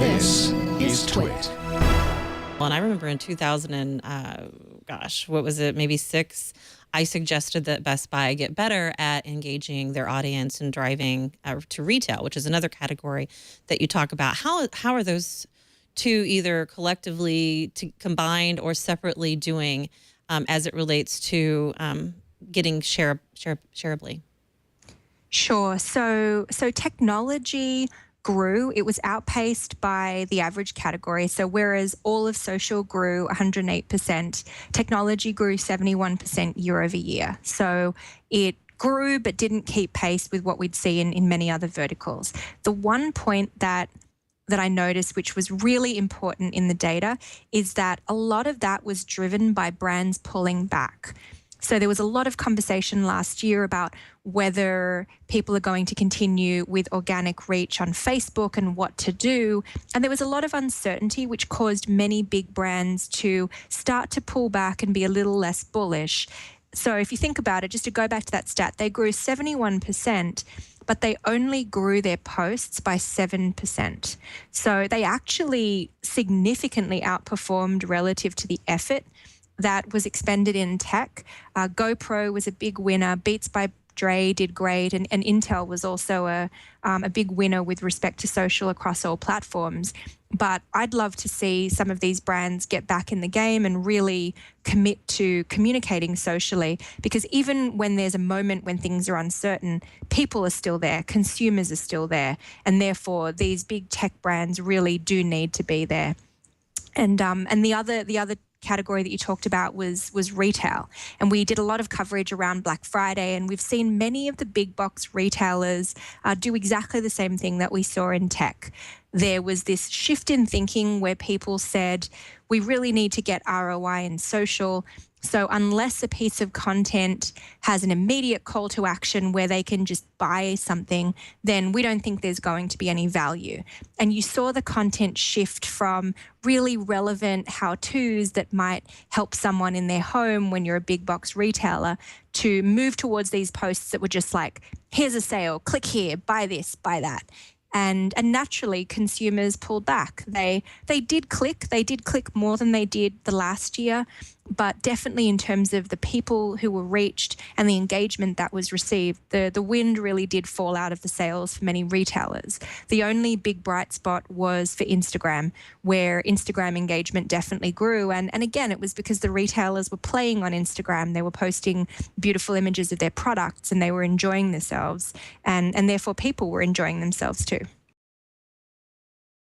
This is TWiT. Well, and I remember in 2000 and, what was it, maybe 6, I suggested that Best Buy get better at engaging their audience and driving to retail, which is another category that you talk about. How are those two either collectively combined or separately doing as it relates to getting shareably? Sure. So technology grew. It was outpaced by the average category. So whereas all of social grew 108%, technology grew 71% year over year. So it grew but didn't keep pace with what we'd see in many other verticals. The one point that I noticed, which was really important in the data, is that a lot of that was driven by brands pulling back. So there was a lot of conversation last year about whether people are going to continue with organic reach on Facebook and what to do. And there was a lot of uncertainty, which caused many big brands to start to pull back and be a little less bullish. So if you think about it, just to go back to that stat, they grew 71%, but they only grew their posts by 7%. So they actually significantly outperformed relative to the effort that was expended in tech. GoPro was a big winner. Beats by Dre did great, and Intel was also a big winner with respect to social across all platforms. But I'd love to see some of these brands get back in the game and really commit to communicating socially, because even when there's a moment when things are uncertain, people are still there, consumers are still there, and therefore these big tech brands really do need to be there. And the other category that you talked about was retail. And we did a lot of coverage around Black Friday, and we've seen many of the big box retailers do exactly the same thing that we saw in tech. There was this shift in thinking where people said, we really need to get ROI in social. So unless a piece of content has an immediate call to action where they can just buy something, then we don't think there's going to be any value. And you saw the content shift from really relevant how-tos that might help someone in their home when you're a big box retailer to move towards these posts that were just like, here's a sale, click here, buy this, buy that. And naturally, consumers pulled back. They did click more than they did the last year, but definitely in terms of the people who were reached and the engagement that was received, the wind really did fall out of the sails for many retailers. The only big bright spot was for Instagram, where Instagram engagement definitely grew. And again, it was because the retailers were playing on Instagram. They were posting beautiful images of their products and they were enjoying themselves. And therefore, people were enjoying themselves too.